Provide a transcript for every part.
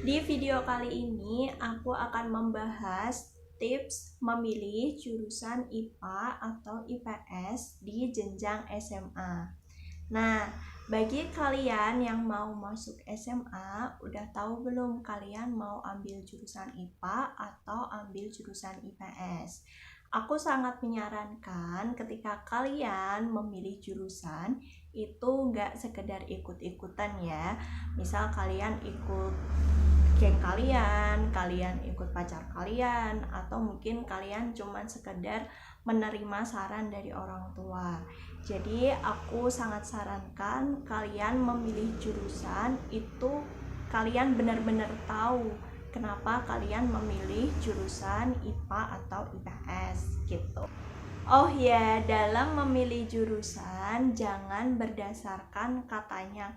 Di video kali ini aku akan membahas tips memilih jurusan IPA atau IPS di jenjang SMA. Nah, bagi kalian yang mau masuk SMA, udah tahu belum kalian mau ambil jurusan IPA atau ambil jurusan IPS? Aku sangat menyarankan ketika kalian memilih jurusan itu nggak sekedar ikut-ikutan ya. Misal kalian ikut geng kalian ikut pacar kalian, atau mungkin kalian cuman sekedar menerima saran dari orang tua. Jadi aku sangat sarankan kalian memilih jurusan itu kalian benar-benar tahu kenapa kalian memilih jurusan IPA atau IPS gitu. Oh ya, dalam memilih jurusan jangan berdasarkan katanya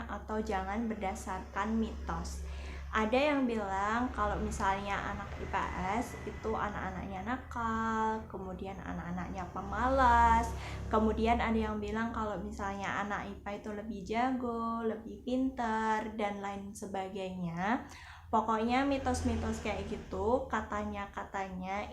atau jangan berdasarkan mitos. Ada yang bilang kalau misalnya anak IPS itu anak-anaknya nakal, kemudian anak-anaknya pemalas, kemudian ada yang bilang kalau misalnya anak IPA itu lebih jago, lebih pintar, dan lain sebagainya. Pokoknya mitos-mitos kayak gitu, katanya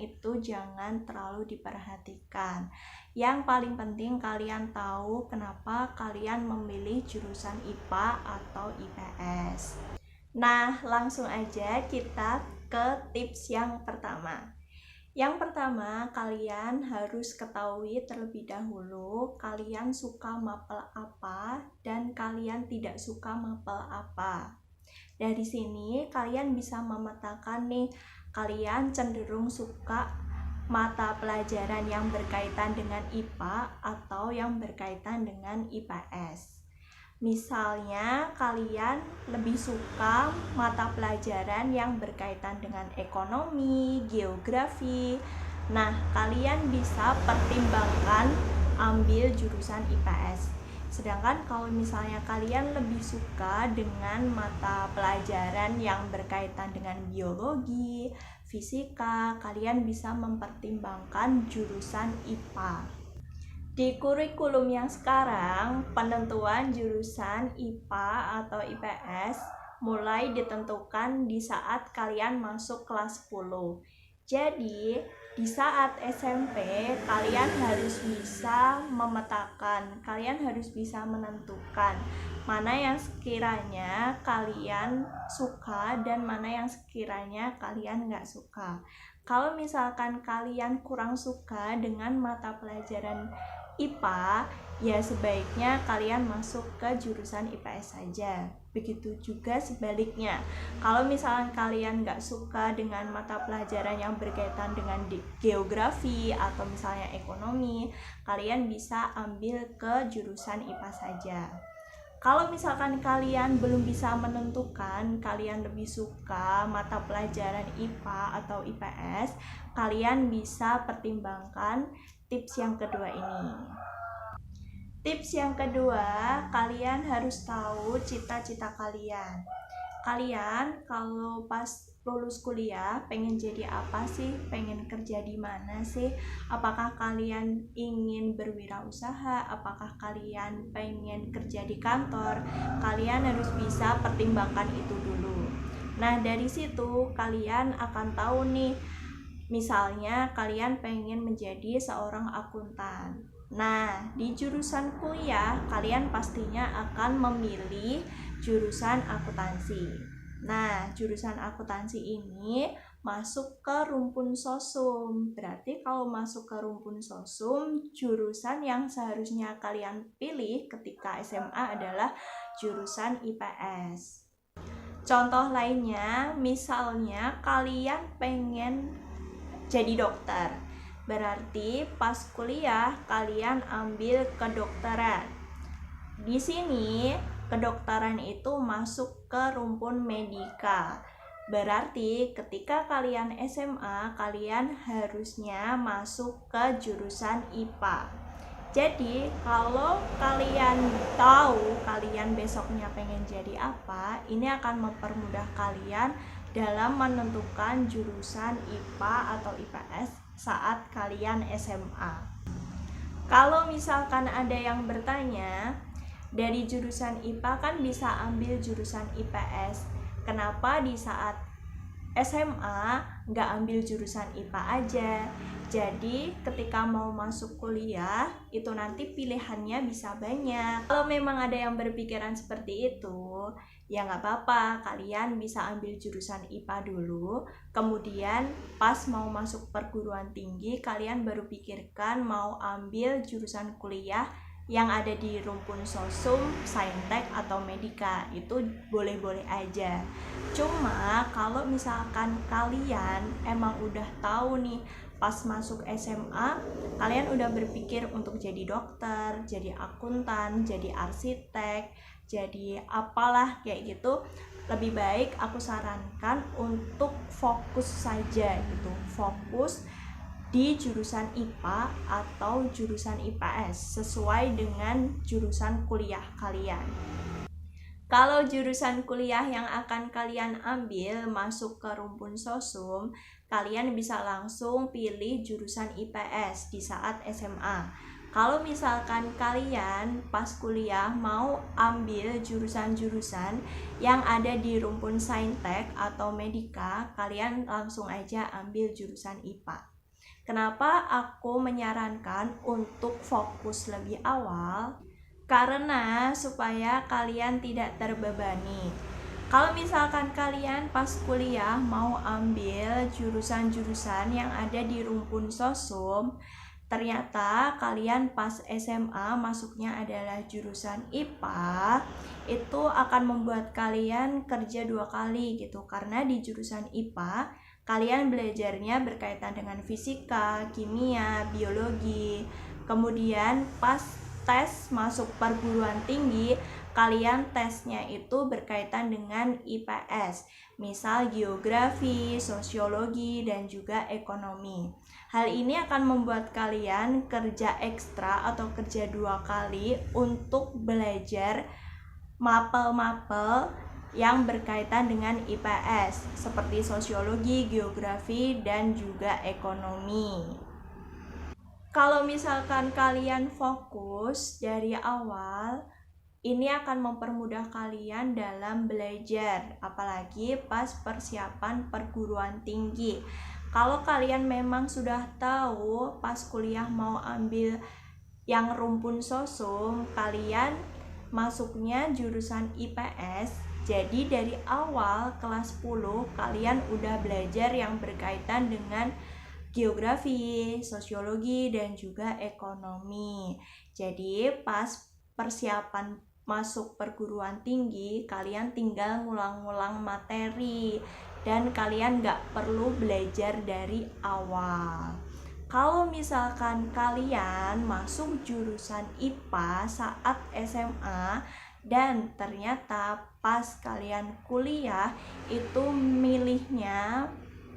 itu jangan terlalu diperhatikan. Yang paling penting kalian tahu kenapa kalian memilih jurusan IPA atau IPS. Nah, langsung aja kita ke tips yang pertama. Yang pertama, kalian harus ketahui terlebih dahulu kalian suka mapel apa dan kalian tidak suka mapel apa. Dari sini kalian bisa memetakan nih, kalian cenderung suka mata pelajaran yang berkaitan dengan IPA atau yang berkaitan dengan IPS. Misalnya kalian lebih suka mata pelajaran yang berkaitan dengan ekonomi, geografi. Nah, kalian bisa pertimbangkan ambil jurusan IPS. Sedangkan kalau misalnya kalian lebih suka dengan mata pelajaran yang berkaitan dengan biologi, fisika, kalian bisa mempertimbangkan jurusan IPA. Di kurikulum yang sekarang, penentuan jurusan IPA atau IPS mulai ditentukan di saat kalian masuk kelas 10. Jadi, di saat SMP, kalian harus bisa memetakan, kalian harus bisa menentukan mana yang sekiranya kalian suka dan mana yang sekiranya kalian nggak suka. Kalau misalkan kalian kurang suka dengan mata pelajaran IPA, ya sebaiknya kalian masuk ke jurusan IPS saja. Begitu juga sebaliknya. Kalau misalnya kalian nggak suka dengan mata pelajaran yang berkaitan dengan geografi atau misalnya ekonomi, kalian bisa ambil ke jurusan IPA saja. Kalau misalkan kalian belum bisa menentukan kalian lebih suka mata pelajaran IPA atau IPS, kalian bisa pertimbangkan tips yang kedua ini. Tips yang kedua, kalian harus tahu cita-cita kalian. Kalian kalau pas lulus kuliah pengen jadi apa sih? Pengen kerja di mana sih? Apakah kalian ingin berwirausaha? Apakah kalian pengen kerja di kantor? Kalian harus bisa pertimbangkan itu dulu. Nah, dari situ kalian akan tahu nih, misalnya kalian pengen menjadi seorang akuntan. Nah, di jurusan kuliah kalian pastinya akan memilih jurusan akuntansi. Nah, jurusan akuntansi ini masuk ke rumpun sosum. Berarti kalau masuk ke rumpun sosum, jurusan yang seharusnya kalian pilih ketika SMA adalah jurusan IPS. Contoh lainnya, misalnya kalian pengen jadi dokter, berarti pas kuliah kalian ambil kedokteran. Di sini kedokteran itu masuk ke rumpun medika. Berarti ketika kalian SMA, kalian harusnya masuk ke jurusan IPA. Jadi kalau kalian tahu kalian besoknya pengen jadi apa, ini akan mempermudah kalian dalam menentukan jurusan IPA atau IPS saat kalian SMA. Kalau misalkan ada yang bertanya, dari jurusan IPA kan bisa ambil jurusan IPS. kenapa di saat SMA nggak ambil jurusan IPA aja. Jadi ketika mau masuk kuliah itu nanti pilihannya bisa banyak. Kalau memang ada yang berpikiran seperti itu, ya nggak apa-apa, kalian bisa ambil jurusan IPA dulu. Kemudian pas mau masuk perguruan tinggi, kalian baru pikirkan mau ambil jurusan kuliah yang ada di rumpun sosum, saintek, atau medika. Itu boleh-boleh aja. Cuma kalau misalkan kalian emang udah tahu nih pas masuk SMA, kalian udah berpikir untuk jadi dokter, jadi akuntan, jadi arsitek, jadi apalah kayak gitu, lebih baik aku sarankan untuk fokus saja gitu, fokus di jurusan IPA atau jurusan IPS sesuai dengan jurusan kuliah kalian. Kalau jurusan kuliah yang akan kalian ambil masuk ke rumpun sosum, kalian bisa langsung pilih jurusan IPS di saat SMA. Kalau misalkan kalian pas kuliah mau ambil jurusan-jurusan yang ada di rumpun saintek atau medika, kalian langsung aja ambil jurusan IPA. Kenapa aku menyarankan untuk fokus lebih awal? Karena supaya kalian tidak terbebani. Kalau misalkan kalian pas kuliah mau ambil jurusan-jurusan yang ada di rumpun sosum, ternyata kalian pas SMA masuknya adalah jurusan IPA, itu akan membuat kalian kerja 2 kali gitu. Karena di jurusan IPA kalian belajarnya berkaitan dengan fisika, kimia, biologi. Kemudian pas tes masuk perguruan tinggi, kalian tesnya itu berkaitan dengan IPS, misal geografi, sosiologi, dan juga ekonomi. Hal ini akan membuat kalian kerja ekstra atau kerja 2 kali untuk belajar mapel-mapel yang berkaitan dengan IPS seperti sosiologi, geografi, dan juga ekonomi. Kalau misalkan kalian fokus dari awal, ini akan mempermudah kalian dalam belajar, apalagi pas persiapan perguruan tinggi. Kalau kalian memang sudah tahu pas kuliah mau ambil yang rumpun sosum, kalian masuknya jurusan IPS. Jadi dari awal kelas 10 kalian udah belajar yang berkaitan dengan geografi, sosiologi, dan juga ekonomi. Jadi pas persiapan masuk perguruan tinggi, kalian tinggal ngulang-ngulang materi dan kalian gak perlu belajar dari awal. Kalau misalkan kalian masuk jurusan IPA saat SMA dan ternyata pas kalian kuliah itu milihnya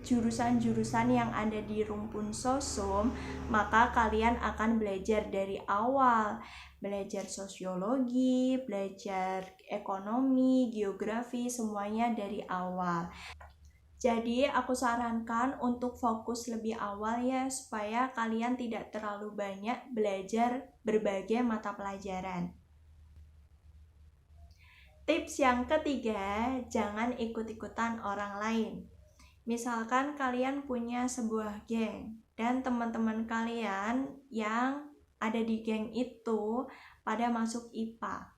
jurusan-jurusan yang ada di rumpun sosum, maka kalian akan belajar dari awal, belajar sosiologi, belajar ekonomi, geografi, semuanya dari awal. Jadi aku sarankan untuk fokus lebih awal ya, supaya kalian tidak terlalu banyak belajar berbagai mata pelajaran. Tips yang ketiga, jangan ikut-ikutan orang lain. Misalkan kalian punya sebuah geng dan teman-teman kalian yang ada di geng itu pada masuk IPA.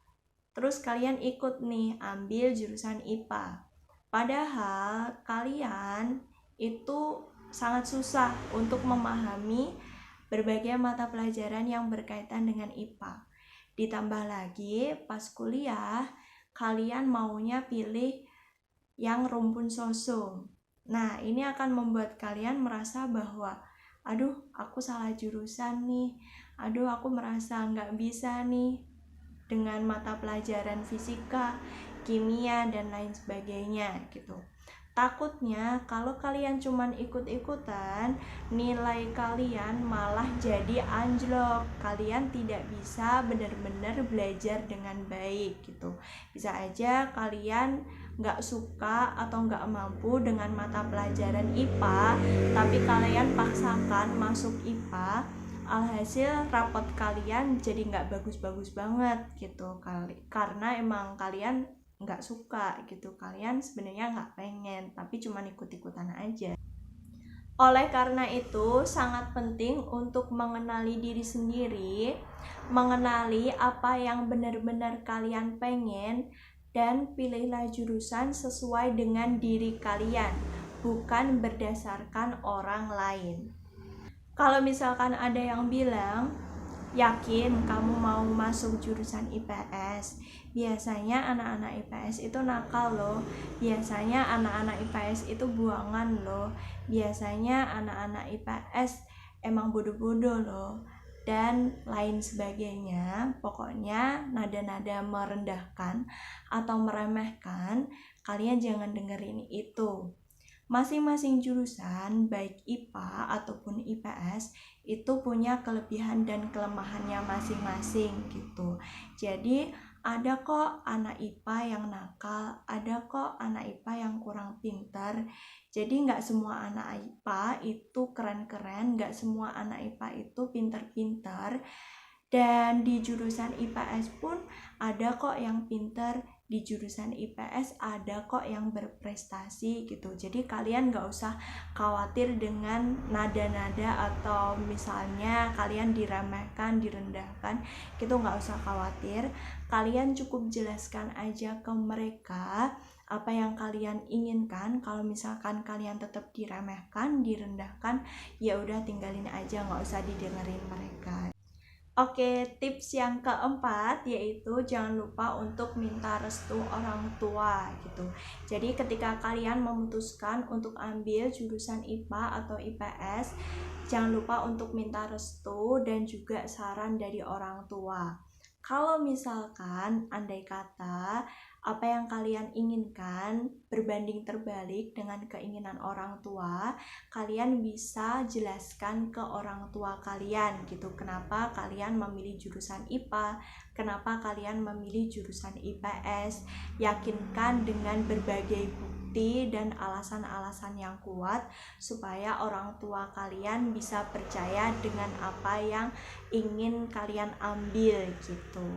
Terus kalian ikut nih ambil jurusan IPA. Padahal kalian itu sangat susah untuk memahami berbagai mata pelajaran yang berkaitan dengan IPA. Ditambah lagi pas kuliah kalian maunya pilih yang rumpun sosum. Nah, ini akan membuat kalian merasa bahwa aduh, aku salah jurusan nih. Aduh, aku merasa nggak bisa nih dengan mata pelajaran fisika, kimia, dan lain sebagainya gitu. Takutnya kalau kalian cuman ikut-ikutan, nilai kalian malah jadi anjlok. Kalian tidak bisa benar-benar belajar dengan baik gitu. Bisa aja kalian nggak suka atau nggak mampu dengan mata pelajaran IPA, tapi kalian paksakan masuk IPA, alhasil rapot kalian jadi nggak bagus-bagus banget gitu, karena emang kalian nggak suka gitu, kalian sebenarnya nggak pengen tapi cuma ikut-ikutan aja. Oleh karena itu sangat penting untuk mengenali diri sendiri, mengenali apa yang benar-benar kalian pengen, dan pilihlah jurusan sesuai dengan diri kalian, bukan berdasarkan orang lain. Kalau misalkan ada yang bilang, yakin kamu mau masuk jurusan IPS? Biasanya anak-anak IPS itu nakal loh. Biasanya anak-anak IPS itu buangan loh. Biasanya anak-anak IPS emang bodoh-bodoh loh. Dan lain sebagainya. Pokoknya nada-nada merendahkan atau meremehkan, kalian jangan dengerin itu. Masing-masing jurusan, baik IPA ataupun IPS, itu punya kelebihan dan kelemahannya masing-masing gitu. Jadi ada kok anak IPA yang nakal, ada kok anak IPA yang kurang pintar. Jadi nggak semua anak IPA itu keren-keren, nggak semua anak IPA itu pintar-pintar. Dan di jurusan IPS pun ada kok yang pintar, di jurusan IPS ada kok yang berprestasi gitu. Jadi kalian gak usah khawatir dengan nada-nada atau misalnya kalian diremehkan, direndahkan, gitu gak usah khawatir. Kalian cukup jelaskan aja ke mereka apa yang kalian inginkan. Kalau misalkan kalian tetap diremehkan, direndahkan, ya udah tinggalin aja, gak usah didengerin mereka. Oke, tips yang keempat yaitu jangan lupa untuk minta restu orang tua gitu. Jadi ketika kalian memutuskan untuk ambil jurusan IPA atau IPS, jangan lupa untuk minta restu dan juga saran dari orang tua. Kalau misalkan andai kata apa yang kalian inginkan berbanding terbalik dengan keinginan orang tua, kalian bisa jelaskan ke orang tua kalian gitu, kenapa kalian memilih jurusan IPA, kenapa kalian memilih jurusan IPS. Yakinkan dengan berbagai bukti dan alasan-alasan yang kuat supaya orang tua kalian bisa percaya dengan apa yang ingin kalian ambil gitu.